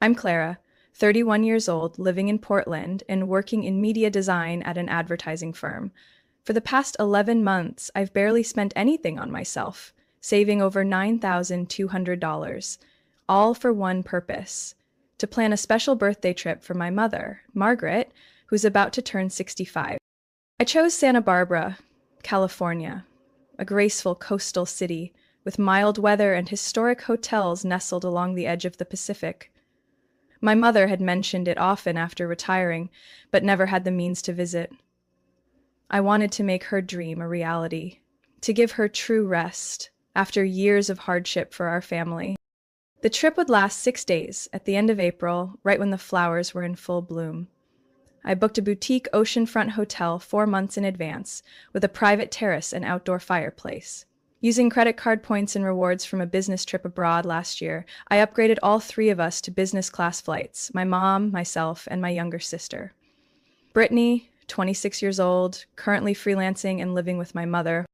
I'm Clara, 31 years old, living in Portland and working in media design at an advertising firm. For the past 11 months, I've barely spent anything on myself, saving over $9,200, all for one purpose: to plan a special birthday trip for my mother, Margaret, who's about to turn 65. I chose Santa Barbara, California, a graceful coastal city with mild weather and historic hotels nestled along the edge of the Pacific. My mother had mentioned it often after retiring, but never had the means to visit. I wanted to make her dream a reality, to give her true rest after years of hardship for our family. The trip would last 6 days, at the end of April, right when the flowers were in full bloom. I booked a boutique oceanfront hotel 4 months in advance, with a private terrace and outdoor fireplace. Using credit card points and rewards from a business trip abroad last year, I upgraded all three of us to business class flights: my mom, myself, and my younger sister. Brittany, 26 years old, currently freelancing and living with my mother.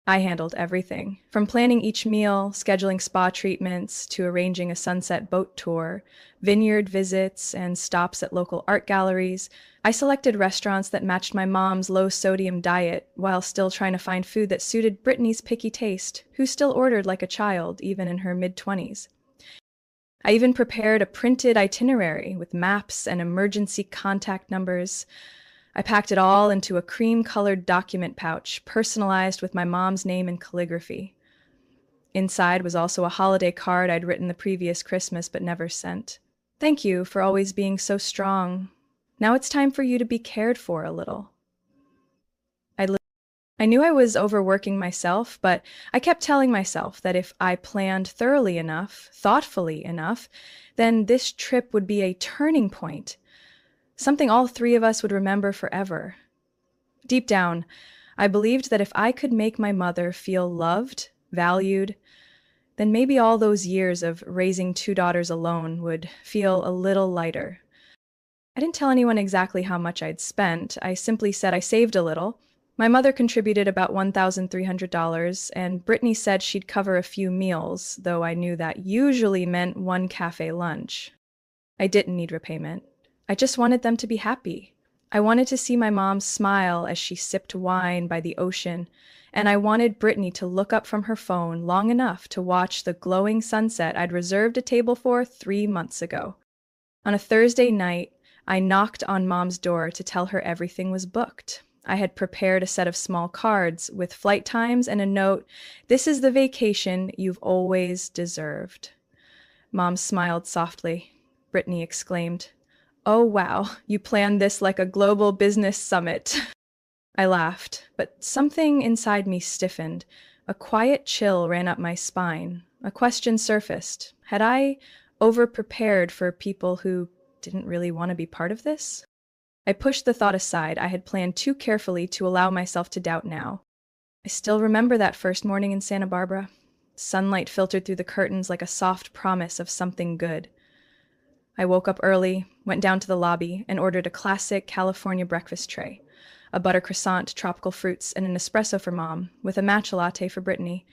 I handled everything, from planning each meal, scheduling spa treatments, to arranging a sunset boat tour, vineyard visits, and stops at local art galleries. I selected restaurants that matched my mom's low-sodium diet while still trying to find food that suited Brittany's picky taste, who still ordered like a child, even in her mid-20s. I even prepared a printed itinerary with maps and emergency contact numbers. I packed it all into a cream-colored document pouch, personalized with my mom's name in calligraphy. Inside was also a holiday card I'd written the previous Christmas but never sent. Thank you for always being so strong. Now it's time for you to be cared for a little. I knew I was overworking myself, but I kept telling myself that if I planned thoroughly enough, thoughtfully enough, then this trip would be a turning point. Something all three of us would remember forever. Deep down, I believed that if I could make my mother feel loved, valued, then maybe all those years of raising two daughters alone would feel a little lighter. I didn't tell anyone exactly how much I'd spent. I simply said I saved a little. My mother contributed about $1,300, and Brittany said she'd cover a few meals, though I knew that usually meant one cafe lunch. I didn't need repayment. I just wanted them to be happy. I wanted to see my mom smile as she sipped wine by the ocean, and I wanted Brittany to look up from her phone long enough to watch the glowing sunset I'd reserved a table for 3 months ago. On a Thursday night, I knocked on Mom's door to tell her everything was booked. I had prepared a set of small cards with flight times and a note: "This is the vacation you've always deserved." Mom smiled softly. Brittany exclaimed, "Oh wow, you planned this like a global business summit." I laughed, but something inside me stiffened. A quiet chill ran up my spine. A question surfaced. Had I over-prepared for people who didn't really want to be part of this? I pushed the thought aside. I had planned too carefully to allow myself to doubt now. I still remember that first morning in Santa Barbara. Sunlight filtered through the curtains like a soft promise of something good. I woke up early, went down to the lobby, and ordered a classic California breakfast tray: a butter croissant, tropical fruits, and an espresso for Mom, with a matcha latte for Brittany.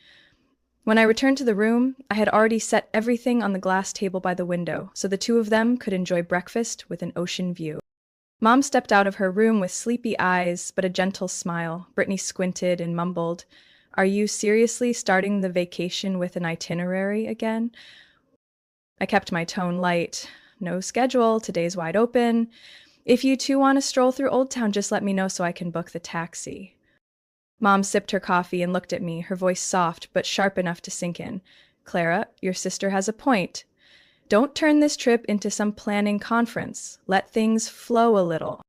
When I returned to the room, I had already set everything on the glass table by the window, so the two of them could enjoy breakfast with an ocean view. Mom stepped out of her room with sleepy eyes, but a gentle smile. Brittany squinted and mumbled, "Are you seriously starting the vacation with an itinerary again?" I kept my tone light. "No schedule, today's wide open. If you two want to stroll through Old Town, just let me know so I can book the taxi." Mom sipped her coffee and looked at me, her voice soft but sharp enough to sink in. "Clara, your sister has a point. Don't turn this trip into some planning conference. Let things flow a little."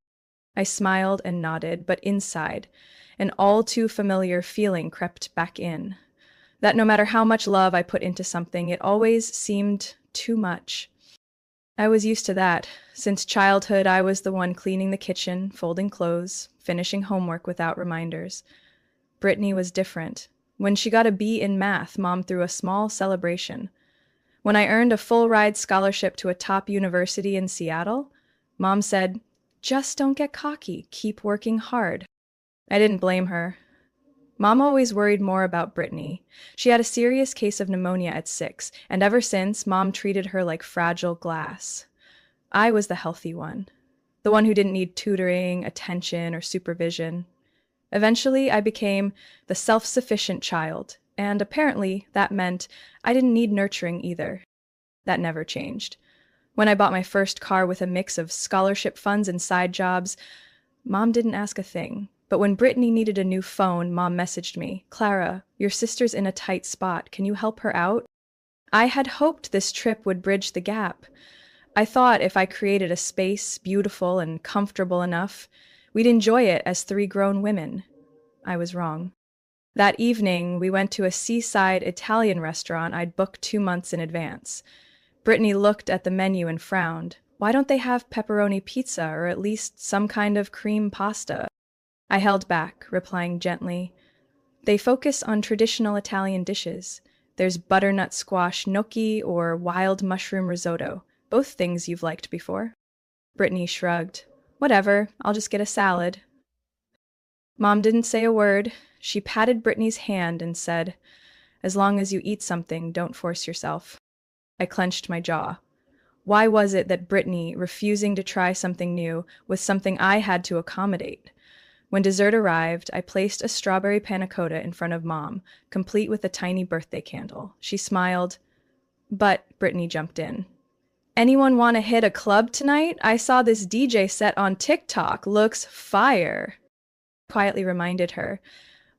I smiled and nodded, but inside, an all too familiar feeling crept back in. That no matter how much love I put into something, it always seemed too much. I was used to that. Since childhood, I was the one cleaning the kitchen, folding clothes, finishing homework without reminders. Brittany was different. When she got a B in math, Mom threw a small celebration. When I earned a full-ride scholarship to a top university in Seattle, Mom said, "Just don't get cocky, keep working hard." I didn't blame her. Mom always worried more about Brittany. She had a serious case of pneumonia at 6, and ever since, Mom treated her like fragile glass. I was the healthy one, the one who didn't need tutoring, attention, or supervision. Eventually, I became the self-sufficient child, and apparently that meant I didn't need nurturing either. That never changed. When I bought my first car with a mix of scholarship funds and side jobs, Mom didn't ask a thing. But when Brittany needed a new phone, Mom messaged me, "Clara, your sister's in a tight spot. Can you help her out?" I had hoped this trip would bridge the gap. I thought if I created a space beautiful and comfortable enough, we'd enjoy it as three grown women. I was wrong. That evening, we went to a seaside Italian restaurant I'd booked 2 months in advance. Brittany looked at the menu and frowned. Why don't they have pepperoni pizza or at least some kind of cream pasta? I held back, replying gently, "They focus on traditional Italian dishes. There's butternut squash gnocchi or wild mushroom risotto, both things you've liked before." Brittany shrugged. "Whatever, I'll just get a salad." Mom didn't say a word. She patted Brittany's hand and said, "As long as you eat something, don't force yourself." I clenched my jaw. Why was it that Brittany, refusing to try something new, was something I had to accommodate? When dessert arrived, I placed a strawberry panna cotta in front of Mom, complete with a tiny birthday candle. She smiled, but Brittany jumped in. "Anyone want to hit a club tonight? I saw this DJ set on TikTok. Looks fire." Quietly reminded her,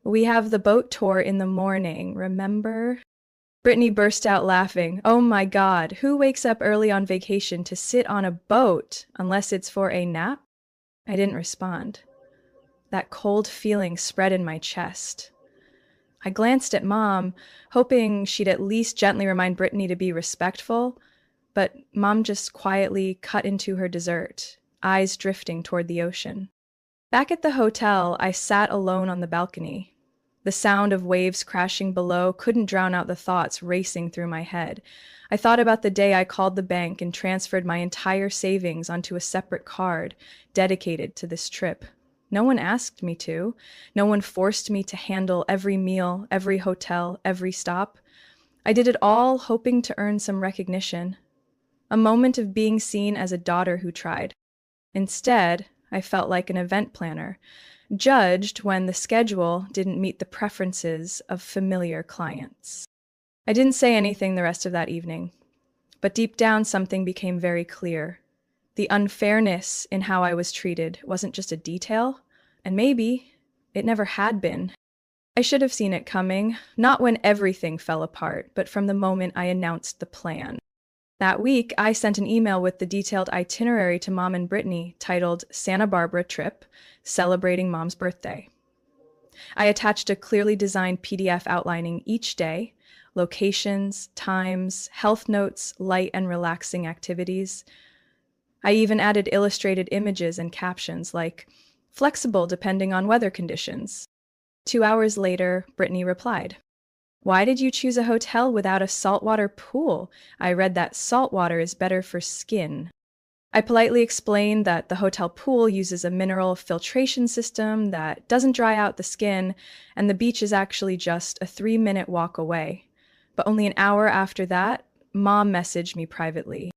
"We have the boat tour in the morning, remember?" Brittany burst out laughing. "Oh my God, who wakes up early on vacation to sit on a boat unless it's for a nap?" I didn't respond. That cold feeling spread in my chest. I glanced at Mom, hoping she'd at least gently remind Brittany to be respectful, but Mom just quietly cut into her dessert, eyes drifting toward the ocean. Back at the hotel, I sat alone on the balcony. The sound of waves crashing below couldn't drown out the thoughts racing through my head. I thought about the day I called the bank and transferred my entire savings onto a separate card dedicated to this trip. No one asked me to. No one forced me to handle every meal, every hotel, every stop. I did it all hoping to earn some recognition. A moment of being seen as a daughter who tried. Instead, I felt like an event planner, judged when the schedule didn't meet the preferences of familiar clients. I didn't say anything the rest of that evening, but deep down something became very clear. The unfairness in how I was treated wasn't just a detail, and maybe it never had been. I should have seen it coming, not when everything fell apart, but from the moment I announced the plan. That week, I sent an email with the detailed itinerary to Mom and Brittany titled Santa Barbara Trip, Celebrating Mom's Birthday. I attached a clearly designed PDF outlining each day, locations, times, health notes, light and relaxing activities. I even added illustrated images and captions like, "Flexible depending on weather conditions." 2 hours later, Brittany replied, "Why did you choose a hotel without a saltwater pool? I read that saltwater is better for skin." I politely explained that the hotel pool uses a mineral filtration system that doesn't dry out the skin, and the beach is actually just a 3-minute walk away. But only an hour after that, Mom messaged me privately.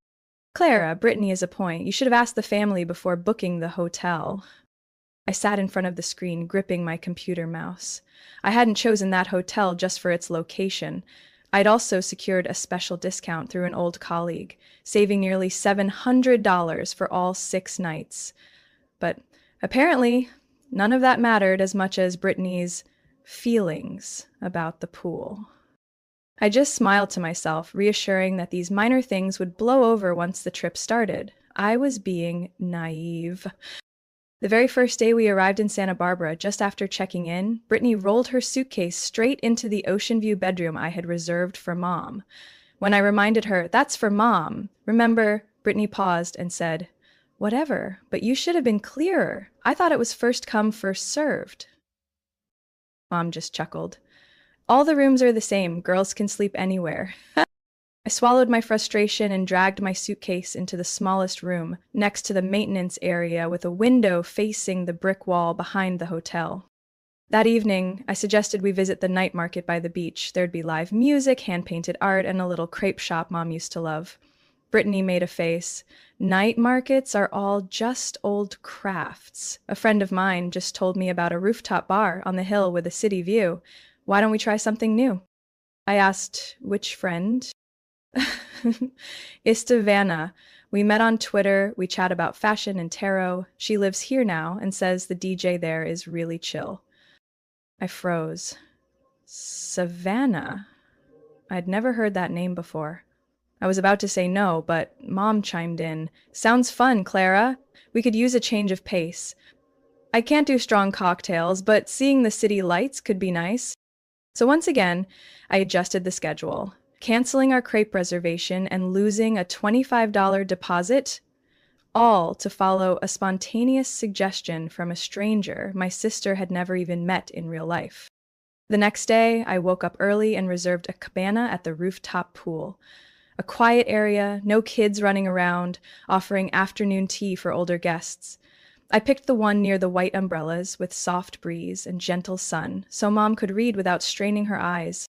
"Clara, Brittany is a point. You should have asked the family before booking the hotel." I sat in front of the screen, gripping my computer mouse. I hadn't chosen that hotel just for its location. I'd also secured a special discount through an old colleague, saving nearly $700 for all 6 nights. But apparently, none of that mattered as much as Brittany's feelings about the pool. I just smiled to myself, reassuring that these minor things would blow over once the trip started. I was being naive. The very first day we arrived in Santa Barbara, just after checking in, Brittany rolled her suitcase straight into the ocean view bedroom I had reserved for Mom. When I reminded her, "That's for Mom, remember," Brittany paused and said, "Whatever, but you should have been clearer. I thought it was first come, first served." Mom just chuckled. "All the rooms are the same. Girls can sleep anywhere." I swallowed my frustration and dragged my suitcase into the smallest room, next to the maintenance area with a window facing the brick wall behind the hotel. That evening, I suggested we visit the night market by the beach. There'd be live music, hand-painted art, and a little crepe shop Mom used to love. Brittany made a face. Night markets are all just old crafts. A friend of mine just told me about a rooftop bar on the hill with a city view. Why don't we try something new? I asked, which friend? Istavana. We met on Twitter. We chat about fashion and tarot. She lives here now and says the DJ there is really chill. I froze. Savannah. I'd never heard that name before. I was about to say no, but Mom chimed in. Sounds fun, Clara. We could use a change of pace. I can't do strong cocktails, but seeing the city lights could be nice. So once again, I adjusted the schedule, canceling our crepe reservation and losing a $25 deposit, all to follow a spontaneous suggestion from a stranger my sister had never even met in real life. The next day, I woke up early and reserved a cabana at the rooftop pool. A quiet area, no kids running around, offering afternoon tea for older guests. I picked the one near the white umbrellas with soft breeze and gentle sun, so Mom could read without straining her eyes.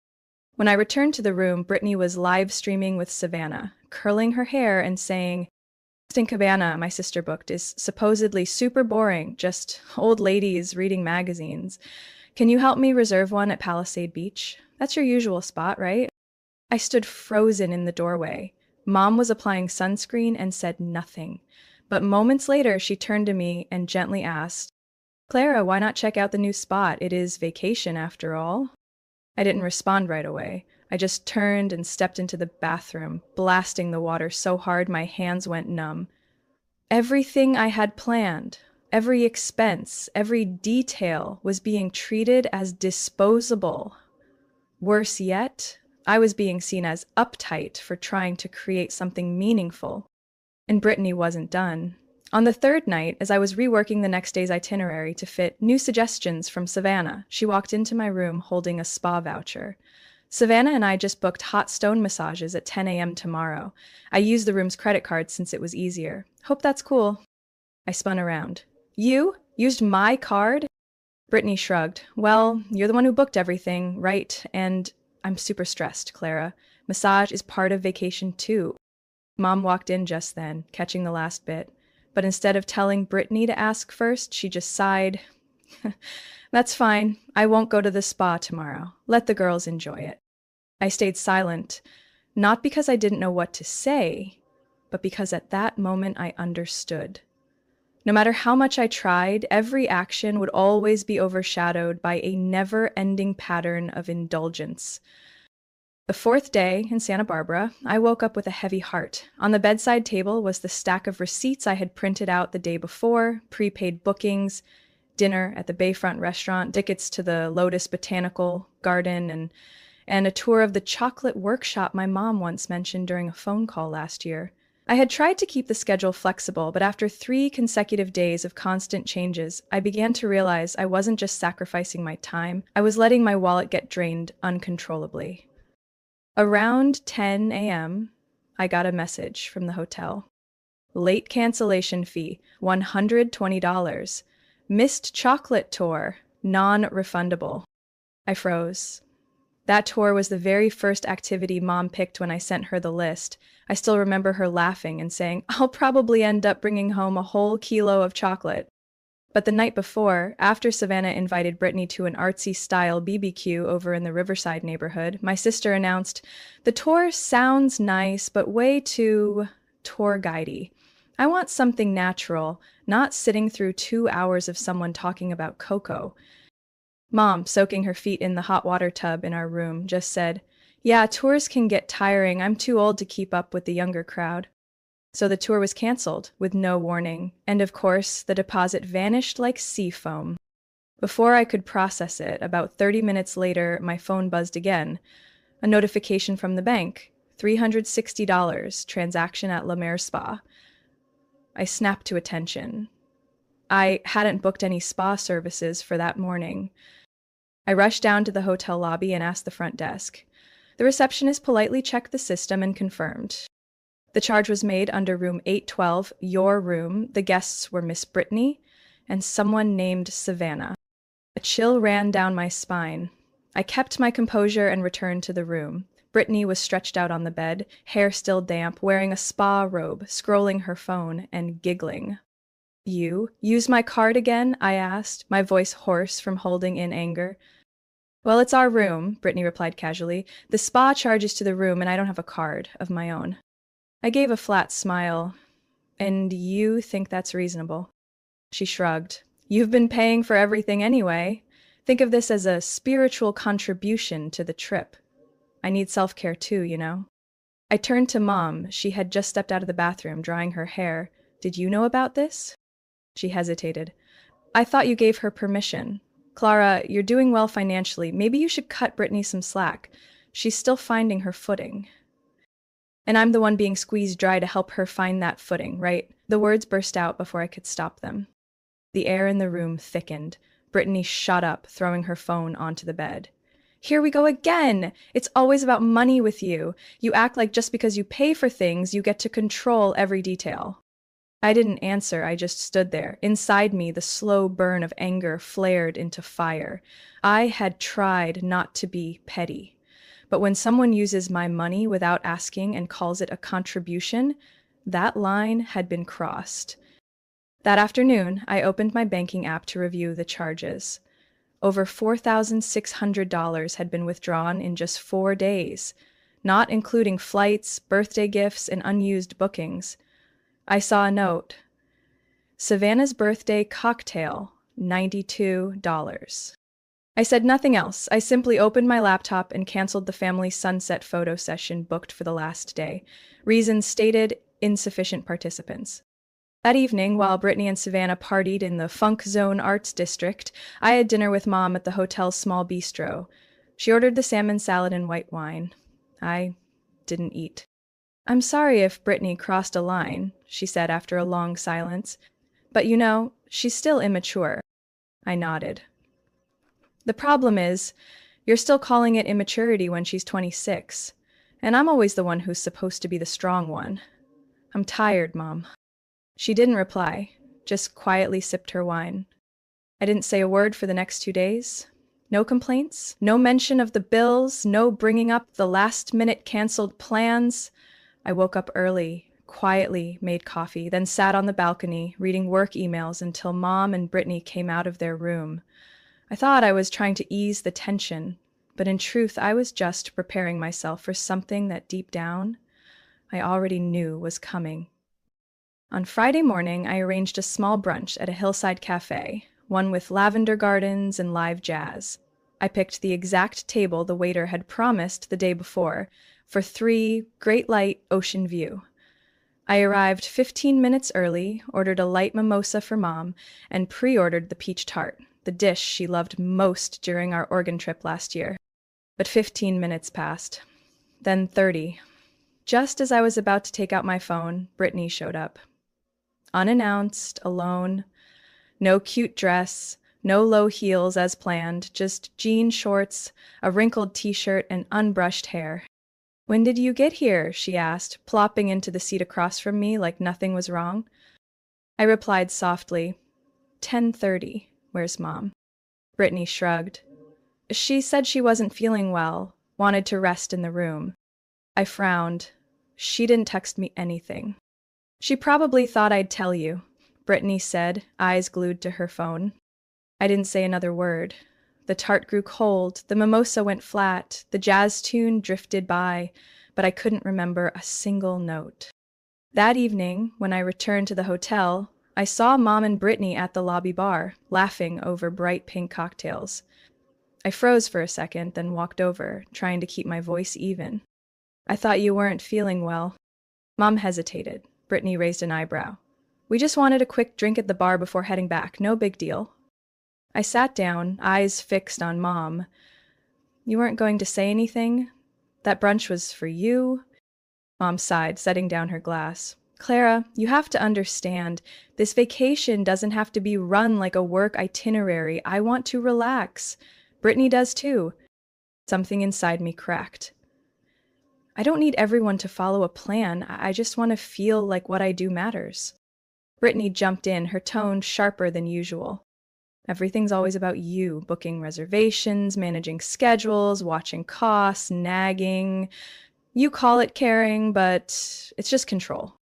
When I returned to the room, Brittany was live streaming with Savannah, curling her hair and saying, "Instant cabana my sister booked is supposedly super boring, just old ladies reading magazines. Can you help me reserve one at Palisade Beach? That's your usual spot, right?" I stood frozen in the doorway. Mom was applying sunscreen and said nothing. But moments later, she turned to me and gently asked, "Clara, why not check out the new spot? It is vacation after all." I didn't respond right away. I just turned and stepped into the bathroom, blasting the water so hard my hands went numb. Everything I had planned, every expense, every detail was being treated as disposable. Worse yet, I was being seen as uptight for trying to create something meaningful. And Brittany wasn't done. On the third night, as I was reworking the next day's itinerary to fit new suggestions from Savannah, she walked into my room holding a spa voucher. Savannah and I just booked hot stone massages at 10 a.m. tomorrow. I used the room's credit card since it was easier. Hope that's cool. I spun around. You? Used my card? Brittany shrugged. Well, you're the one who booked everything, right? And I'm super stressed, Clara. Massage is part of vacation too. Mom walked in just then, catching the last bit. But instead of telling Brittany to ask first, she just sighed. That's fine. I won't go to the spa tomorrow. Let the girls enjoy it. I stayed silent, not because I didn't know what to say, but because at that moment I understood. No matter how much I tried, every action would always be overshadowed by a never-ending pattern of indulgence. The fourth day in Santa Barbara, I woke up with a heavy heart. On the bedside table was the stack of receipts I had printed out the day before, prepaid bookings, dinner at the Bayfront restaurant, tickets to the Lotus Botanical Garden, and a tour of the chocolate workshop my mom once mentioned during a phone call last year. I had tried to keep the schedule flexible, but after 3 consecutive days of constant changes, I began to realize I wasn't just sacrificing my time, I was letting my wallet get drained uncontrollably. Around 10 a.m., I got a message from the hotel. Late cancellation fee, $120. Missed chocolate tour, non-refundable. I froze. That tour was the very first activity Mom picked when I sent her the list. I still remember her laughing and saying, "I'll probably end up bringing home a whole kilo of chocolate." But the night before, after Savannah invited Brittany to an artsy-style BBQ over in the Riverside neighborhood, my sister announced, "The tour sounds nice, but way too tour guidey. I want something natural, not sitting through 2 hours of someone talking about cocoa." Mom, soaking her feet in the hot water tub in our room, just said, "Yeah, tours can get tiring. I'm too old to keep up with the younger crowd." So the tour was canceled, with no warning, and of course, the deposit vanished like sea foam. Before I could process it, about 30 minutes later, my phone buzzed again. A notification from the bank, $360, transaction at La Mer Spa. I snapped to attention. I hadn't booked any spa services for that morning. I rushed down to the hotel lobby and asked the front desk. The receptionist politely checked the system and confirmed. The charge was made under room 812, your room. The guests were Miss Brittany and someone named Savannah. A chill ran down my spine. I kept my composure and returned to the room. Brittany was stretched out on the bed, hair still damp, wearing a spa robe, scrolling her phone and giggling. You? Use my card again? I asked, my voice hoarse from holding in anger. Well, it's our room, Brittany replied casually. The spa charges to the room and I don't have a card of my own. I gave a flat smile. And you think that's reasonable? She shrugged. You've been paying for everything anyway. Think of this as a spiritual contribution to the trip. I need self-care too, you know. I turned to Mom. She had just stepped out of the bathroom, drying her hair. Did you know about this? She hesitated. I thought you gave her permission. Clara, you're doing well financially. Maybe you should cut Brittany some slack. She's still finding her footing. And I'm the one being squeezed dry to help her find that footing, right? The words burst out before I could stop them. The air in the room thickened. Brittany shot up, throwing her phone onto the bed. Here we go again! It's always about money with you. You act like just because you pay for things, you get to control every detail. I didn't answer, I just stood there. Inside me, the slow burn of anger flared into fire. I had tried not to be petty. But when someone uses my money without asking and calls it a contribution, that line had been crossed. That afternoon, I opened my banking app to review the charges. Over $4,600 had been withdrawn in just 4 days, not including flights, birthday gifts, and unused bookings. I saw a note. Savannah's birthday cocktail, $92. I said nothing else. I simply opened my laptop and canceled the family sunset photo session booked for the last day. Reasons stated, insufficient participants. That evening, while Brittany and Savannah partied in the Funk Zone Arts District, I had dinner with Mom at the hotel's small bistro. She ordered the salmon salad and white wine. I didn't eat. I'm sorry if Brittany crossed a line, she said after a long silence. But you know, she's still immature. I nodded. The problem is, you're still calling it immaturity when she's 26. And I'm always the one who's supposed to be the strong one. I'm tired, Mom. She didn't reply, just quietly sipped her wine. I didn't say a word for the next 2 days. No complaints, no mention of the bills, no bringing up the last-minute canceled plans. I woke up early, quietly made coffee, then sat on the balcony, reading work emails until Mom and Brittany came out of their room. I thought I was trying to ease the tension, but in truth I was just preparing myself for something that deep down I already knew was coming. On Friday morning, I arranged a small brunch at a hillside cafe, one with lavender gardens and live jazz. I picked the exact table the waiter had promised the day before, for 3 Great Light Ocean View. I arrived 15 minutes early, ordered a light mimosa for Mom, and pre-ordered the peach tart, the dish she loved most during our Oregon trip last year. But 15 minutes passed, then 30. Just as I was about to take out my phone, Brittany showed up. Unannounced, alone, no cute dress, no low heels as planned, just jean shorts, a wrinkled t-shirt, and unbrushed hair. When did you get here? She asked, plopping into the seat across from me like nothing was wrong. I replied softly, 10:30. Where's Mom? Brittany shrugged. She said she wasn't feeling well, wanted to rest in the room. I frowned. She didn't text me anything. She probably thought I'd tell you, Brittany said, eyes glued to her phone. I didn't say another word. The tart grew cold, the mimosa went flat, the jazz tune drifted by, but I couldn't remember a single note. That evening, when I returned to the hotel, I saw Mom and Brittany at the lobby bar, laughing over bright pink cocktails. I froze for a second, then walked over, trying to keep my voice even. I thought you weren't feeling well. Mom hesitated. Brittany raised an eyebrow. We just wanted a quick drink at the bar before heading back. No big deal. I sat down, eyes fixed on Mom. You weren't going to say anything? That brunch was for you? Mom sighed, setting down her glass. Clara, you have to understand, this vacation doesn't have to be run like a work itinerary. I want to relax. Brittany does too. Something inside me cracked. I don't need everyone to follow a plan. I just want to feel like what I do matters. Brittany jumped in, her tone sharper than usual. Everything's always about you, booking reservations, managing schedules, watching costs, nagging. You call it caring, but it's just control.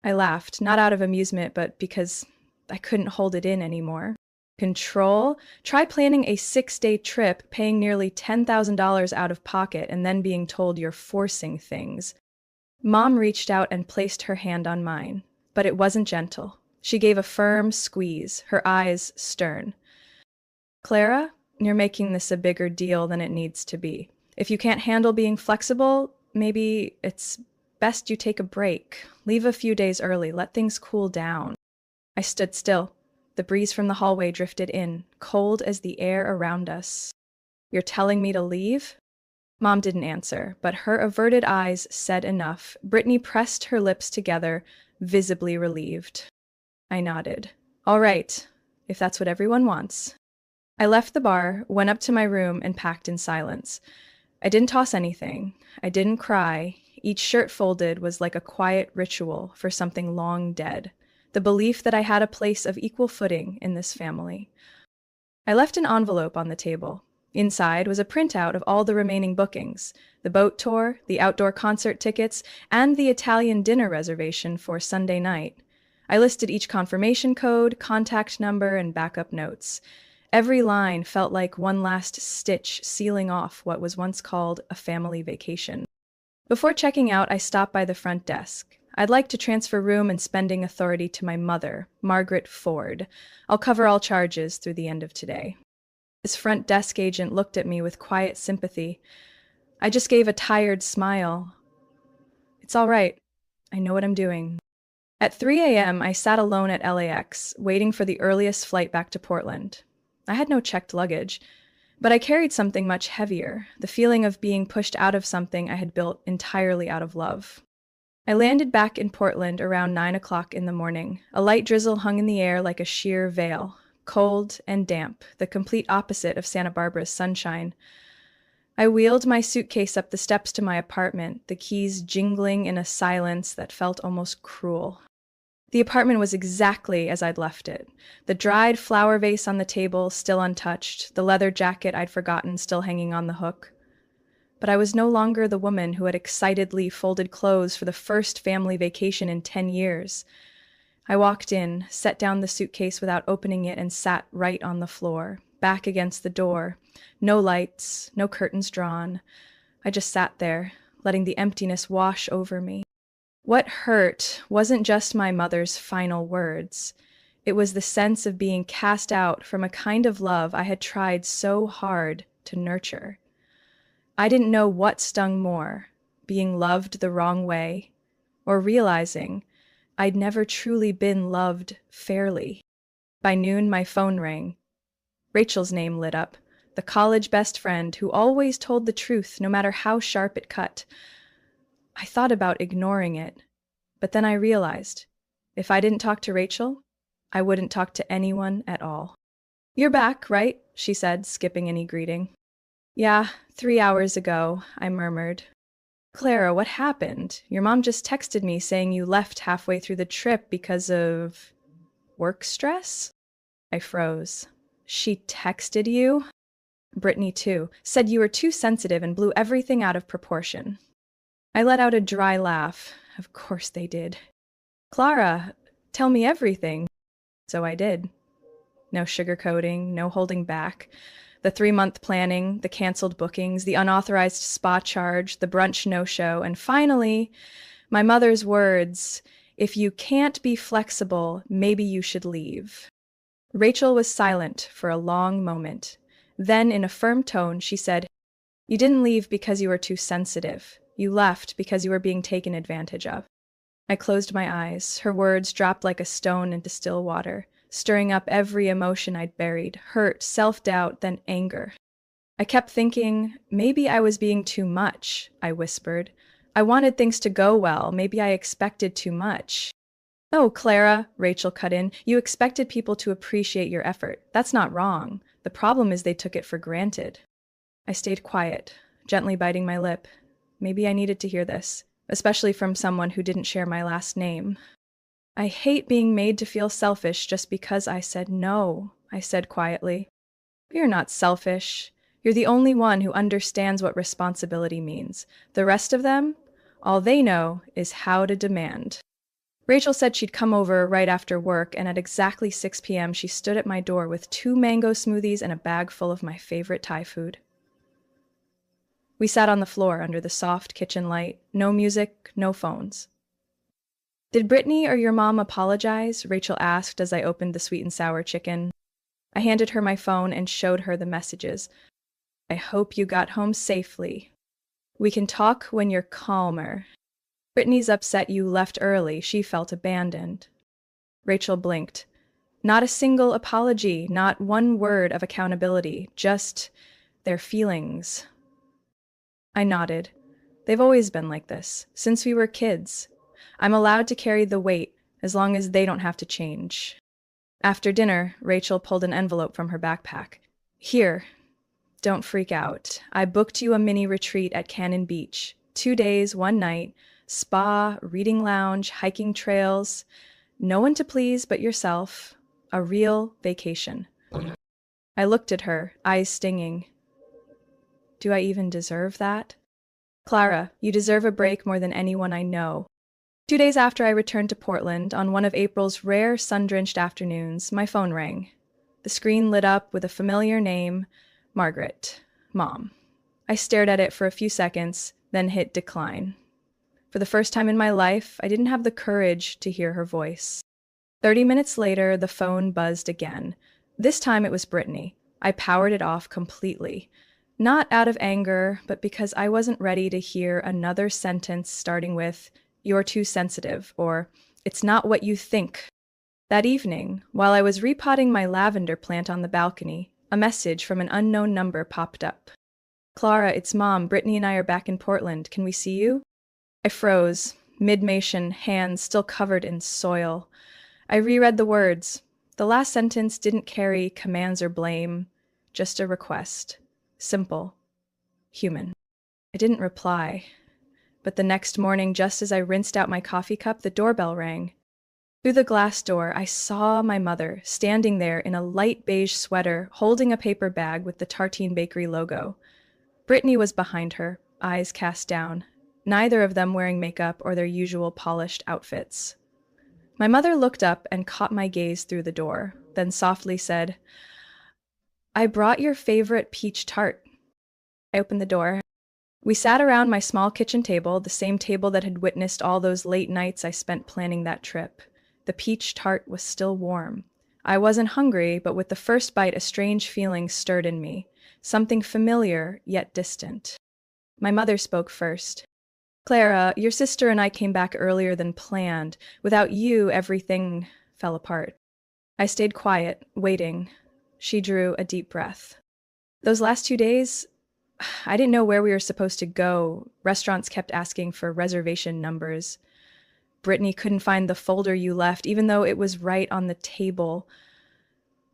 I laughed, not out of amusement, but because I couldn't hold it in anymore. Control? Try planning a 6-day trip, paying nearly $10,000 out of pocket, and then being told you're forcing things. Mom reached out and placed her hand on mine, but it wasn't gentle. She gave a firm squeeze, her eyes stern. Clara, you're making this a bigger deal than it needs to be. If you can't handle being flexible, maybe it's best you take a break. Leave a few days early, let things cool down. I stood still. The breeze from the hallway drifted in, cold as the air around us. You're telling me to leave? Mom didn't answer, but her averted eyes said enough. Brittany pressed her lips together, visibly relieved. I nodded. All right, if that's what everyone wants. I left the bar, went up to my room, and packed in silence. I didn't toss anything. I didn't cry. Each shirt folded was like a quiet ritual for something long dead. The belief that I had a place of equal footing in this family. I left an envelope on the table. Inside was a printout of all the remaining bookings, the boat tour, the outdoor concert tickets, and the Italian dinner reservation for Sunday night. I listed each confirmation code, contact number, and backup notes. Every line felt like one last stitch sealing off what was once called a family vacation. Before checking out, I stopped by the front desk. I'd like to transfer room and spending authority to my mother, Margaret Ford. I'll cover all charges through the end of today. His front desk agent looked at me with quiet sympathy. I just gave a tired smile. It's all right. I know what I'm doing. At 3 a.m., I sat alone at LAX, waiting for the earliest flight back to Portland. I had no checked luggage, but I carried something much heavier, the feeling of being pushed out of something I had built entirely out of love. I landed back in Portland around 9 o'clock in the morning. A light drizzle hung in the air like a sheer veil, cold and damp, the complete opposite of Santa Barbara's sunshine. I wheeled my suitcase up the steps to my apartment, the keys jingling in a silence that felt almost cruel. The apartment was exactly as I'd left it. The dried flower vase on the table, still untouched, the leather jacket I'd forgotten still hanging on the hook. But I was no longer the woman who had excitedly folded clothes for the first family vacation in 10 years. I walked in, set down the suitcase without opening it, and sat right on the floor, back against the door. No lights, no curtains drawn. I just sat there, letting the emptiness wash over me. What hurt wasn't just my mother's final words. It was the sense of being cast out from a kind of love I had tried so hard to nurture. I didn't know what stung more, being loved the wrong way, or realizing I'd never truly been loved fairly. By noon, my phone rang. Rachel's name lit up, the college best friend who always told the truth no matter how sharp it cut. I thought about ignoring it, but then I realized if I didn't talk to Rachel, I wouldn't talk to anyone at all. "You're back, right?" she said, skipping any greeting. "Yeah, 3 hours ago," I murmured. "Clara, what happened? Your mom just texted me saying you left halfway through the trip because of work stress?" I froze. "She texted you?" "Brittany, too. Said you were too sensitive and blew everything out of proportion." I let out a dry laugh. Of course they did. "Clara, tell me everything." So I did. No sugarcoating, no holding back. The 3-month planning, the canceled bookings, the unauthorized spa charge, the brunch no-show, and finally, my mother's words, "If you can't be flexible, maybe you should leave." Rachel was silent for a long moment. Then, in a firm tone, she said, "You didn't leave because you were too sensitive. You left because you were being taken advantage of." I closed my eyes. Her words dropped like a stone into still water, stirring up every emotion I'd buried, hurt, self-doubt, then anger. I kept thinking, maybe I was being too much, I whispered. I wanted things to go well. Maybe I expected too much. "Oh, Clara," Rachel cut in, "you expected people to appreciate your effort. That's not wrong. The problem is they took it for granted." I stayed quiet, gently biting my lip. Maybe I needed to hear this, especially from someone who didn't share my last name. I hate being made to feel selfish just because I said no. I said quietly. You're not selfish. You're the only one who understands what responsibility means. The rest of them, all they know is how to demand. Rachel said she'd come over right after work, and at exactly 6 p.m., she stood at my door with 2 mango smoothies and a bag full of my favorite Thai food. We sat on the floor under the soft kitchen light, no music, no phones. Did Brittany or your mom apologize? Rachel asked as I opened the sweet and sour chicken. I handed her my phone and showed her the messages. I hope you got home safely. We can talk when you're calmer. Brittany's upset you left early. She felt abandoned. Rachel blinked. Not a single apology, not one word of accountability, just their feelings. I nodded. They've always been like this, since we were kids. I'm allowed to carry the weight as long as they don't have to change. After dinner, Rachel pulled an envelope from her backpack. Here, don't freak out. I booked you a mini retreat at Cannon Beach. 2 days, 1 night, spa, reading lounge, hiking trails. No one to please but yourself. A real vacation. I looked at her, eyes stinging. Do I even deserve that? Clara, you deserve a break more than anyone I know. 2 days after I returned to Portland, on one of April's rare sun-drenched afternoons, my phone rang. The screen lit up with a familiar name, Margaret, Mom. I stared at it for a few seconds, then hit decline. For the first time in my life, I didn't have the courage to hear her voice. 30 minutes later, the phone buzzed again. This time it was Brittany. I powered it off completely. Not out of anger, but because I wasn't ready to hear another sentence starting with, "You're too sensitive," or "It's not what you think." That evening, while I was repotting my lavender plant on the balcony, a message from an unknown number popped up. "Clara, it's Mom. Brittany and I are back in Portland. Can we see you?" I froze, mid-mation, hands still covered in soil. I reread the words. The last sentence didn't carry commands or blame, just a request. Simple. Human. I didn't reply. But the next morning, just as I rinsed out my coffee cup, the doorbell rang. Through the glass door, I saw my mother, standing there in a light beige sweater, holding a paper bag with the Tartine Bakery logo. Brittany was behind her, eyes cast down, neither of them wearing makeup or their usual polished outfits. My mother looked up and caught my gaze through the door, then softly said, "I brought your favorite peach tart." I opened the door. We sat around my small kitchen table, the same table that had witnessed all those late nights I spent planning that trip. The peach tart was still warm. I wasn't hungry, but with the first bite, a strange feeling stirred in me, something familiar yet distant. My mother spoke first. "Clara, your sister and I came back earlier than planned. Without you, everything fell apart." I stayed quiet, waiting. She drew a deep breath. "Those last 2 days, I didn't know where we were supposed to go. Restaurants kept asking for reservation numbers. Brittany couldn't find the folder you left, even though it was right on the table.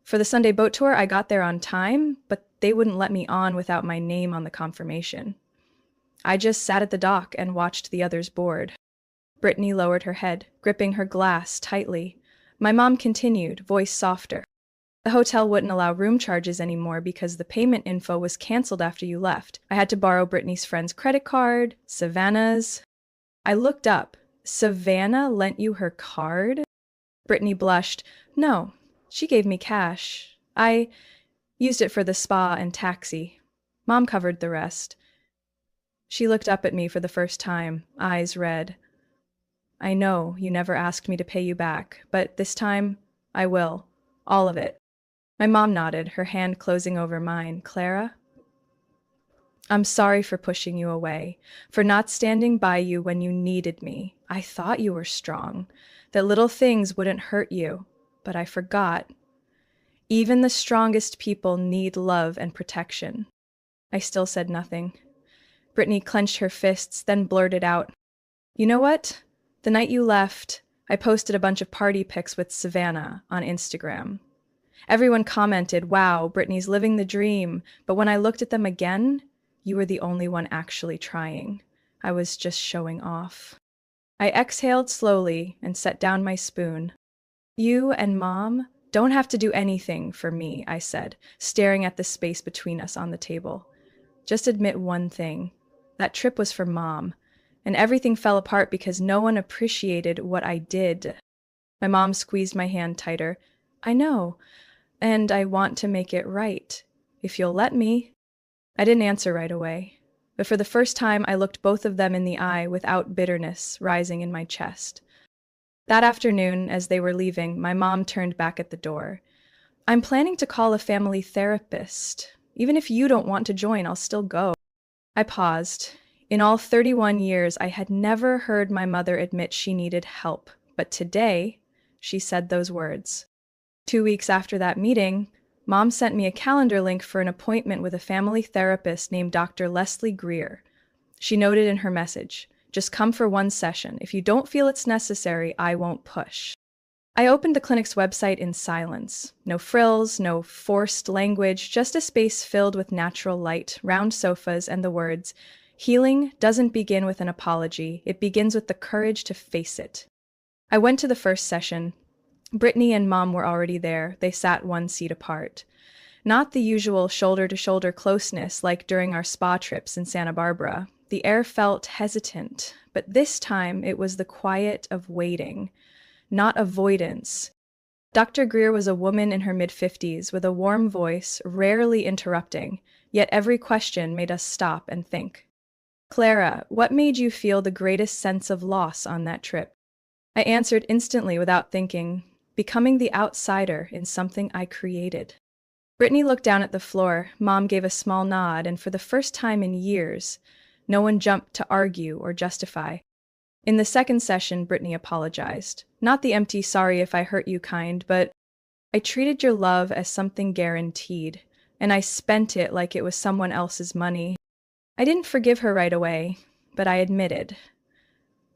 For the Sunday boat tour, I got there on time, but they wouldn't let me on without my name on the confirmation. I just sat at the dock and watched the others board." Brittany lowered her head, gripping her glass tightly. My mom continued, voice softer. "The hotel wouldn't allow room charges anymore because the payment info was canceled after you left. I had to borrow Brittany's friend's credit card, Savannah's." I looked up. "Savannah lent you her card?" Brittany blushed. "No, she gave me cash. I used it for the spa and taxi. Mom covered the rest." She looked up at me for the first time, eyes red. "I know you never asked me to pay you back, but this time I will. All of it." My mom nodded, her hand closing over mine. "Clara, I'm sorry for pushing you away, for not standing by you when you needed me. I thought you were strong, that little things wouldn't hurt you, but I forgot. Even the strongest people need love and protection." I still said nothing. Brittany clenched her fists, then blurted out, "You know what? The night you left, I posted a bunch of party pics with Savannah on Instagram. Everyone commented, 'Wow, Brittany's living the dream,' but when I looked at them again, you were the only one actually trying. I was just showing off." I exhaled slowly and set down my spoon. "You and Mom Don't have to do anything for me, I said, staring at the space between us on the table. Just admit one thing. That trip was for Mom, and everything fell apart because no one appreciated what I did. My mom squeezed my hand tighter. I know, and I want to make it right. If you'll let me. I didn't answer right away, but for the first time I looked both of them in the eye without bitterness rising in my chest. That afternoon, as they were leaving, my mom turned back at the door. I'm planning to call a family therapist. Even if you don't want to join, I'll still go. I paused. In all 31 years, I had never heard my mother admit she needed help, but today, she said those words. 2 weeks after that meeting, Mom sent me a calendar link for an appointment with a family therapist named Dr. Leslie Greer. She noted in her message, just come for one session. If you don't feel it's necessary, I won't push. I opened the clinic's website in silence. No frills, no forced language, just a space filled with natural light, round sofas, and the words, healing doesn't begin with an apology, it begins with the courage to face it. I went to the first session. Brittany and Mom were already there. They sat one seat apart. Not the usual shoulder-to-shoulder closeness like during our spa trips in Santa Barbara. The air felt hesitant, but this time it was the quiet of waiting, not avoidance. Dr. Greer was a woman in her mid-50s with a warm voice, rarely interrupting, yet every question made us stop and think. Clara, what made you feel the greatest sense of loss on that trip? I answered instantly without thinking, becoming the outsider in something I created. Brittany looked down at the floor. Mom gave a small nod, and for the first time in years, no one jumped to argue or justify. In the second session, Brittany apologized. Not the empty sorry if I hurt you kind, but I treated your love as something guaranteed, and I spent it like it was someone else's money. I didn't forgive her right away, but I admitted.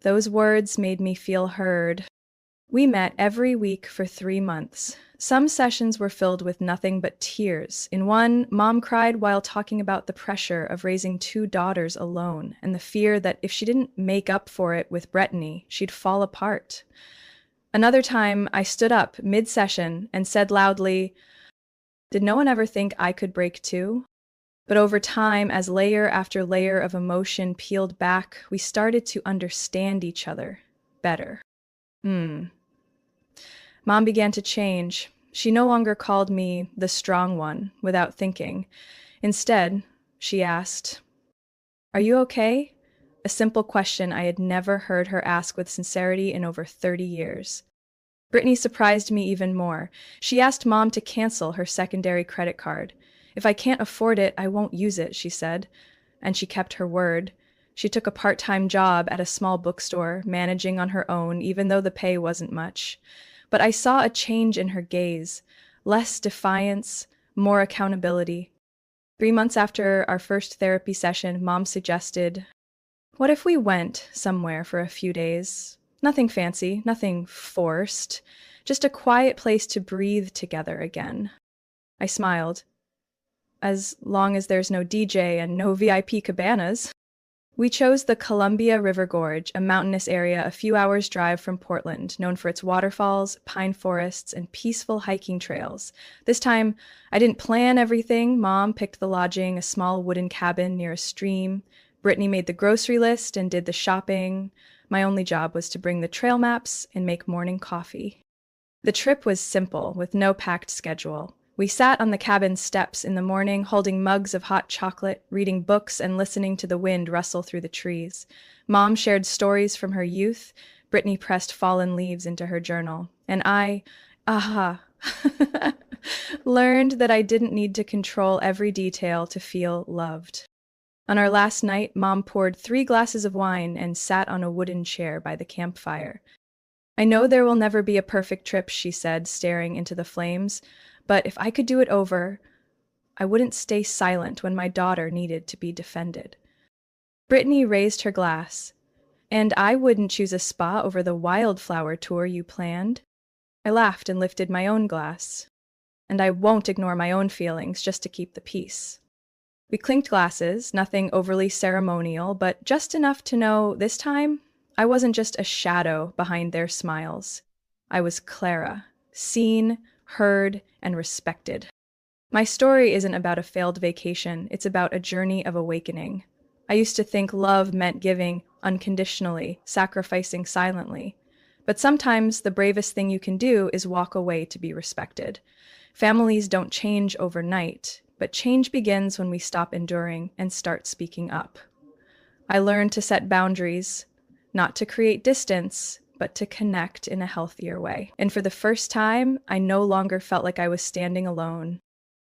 Those words made me feel heard. We met every week for 3 months. Some sessions were filled with nothing but tears. In one, Mom cried while talking about the pressure of raising 2 daughters alone and the fear that if she didn't make up for it with Brittany, she'd fall apart. Another time, I stood up mid-session and said loudly, "Did no one ever think I could break too?" But over time, as layer after layer of emotion peeled back, we started to understand each other better. Mom began to change. She no longer called me the strong one without thinking. Instead, she asked, "Are you okay?" A simple question I had never heard her ask with sincerity in over 30 years. Brittany surprised me even more. She asked Mom to cancel her secondary credit card. "If I can't afford it, I won't use it," she said. And she kept her word. She took a part-time job at a small bookstore, managing on her own, even though the pay wasn't much. But I saw a change in her gaze, less defiance, more accountability. 3 months after our first therapy session, Mom suggested, what if we went somewhere for a few days? Nothing fancy, nothing forced, just a quiet place to breathe together again. I smiled. As long as there's no DJ and no VIP cabanas. We chose the Columbia River Gorge, a mountainous area a few hours' drive from Portland, known for its waterfalls, pine forests, and peaceful hiking trails. This time, I didn't plan everything. Mom picked the lodging, a small wooden cabin near a stream. Brittany made the grocery list and did the shopping. My only job was to bring the trail maps and make morning coffee. The trip was simple, with no packed schedule. We sat on the cabin steps in the morning, holding mugs of hot chocolate, reading books, and listening to the wind rustle through the trees. Mom shared stories from her youth. Brittany pressed fallen leaves into her journal. And I, learned that I didn't need to control every detail to feel loved. On our last night, Mom poured 3 glasses of wine and sat on a wooden chair by the campfire. "I know there will never be a perfect trip," she said, staring into the flames. "But if I could do it over, I wouldn't stay silent when my daughter needed to be defended." Brittany raised her glass. "And I wouldn't choose a spa over the wildflower tour you planned." I laughed and lifted my own glass. "And I won't ignore my own feelings just to keep the peace." We clinked glasses, nothing overly ceremonial, but just enough to know this time I wasn't just a shadow behind their smiles. I was Clara, seen, heard, and respected. My story isn't about a failed vacation, it's about a journey of awakening. I used to think love meant giving unconditionally, sacrificing silently. But sometimes the bravest thing you can do is walk away to be respected. Families don't change overnight, but change begins when we stop enduring and start speaking up. I learned to set boundaries, not to create distance, but to connect in a healthier way. And for the first time, I no longer felt like I was standing alone.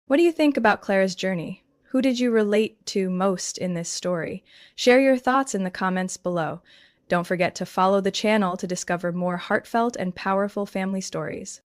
What do you think about Clara's journey? Who did you relate to most in this story? Share your thoughts in the comments below. Don't forget to follow the channel to discover more heartfelt and powerful family stories.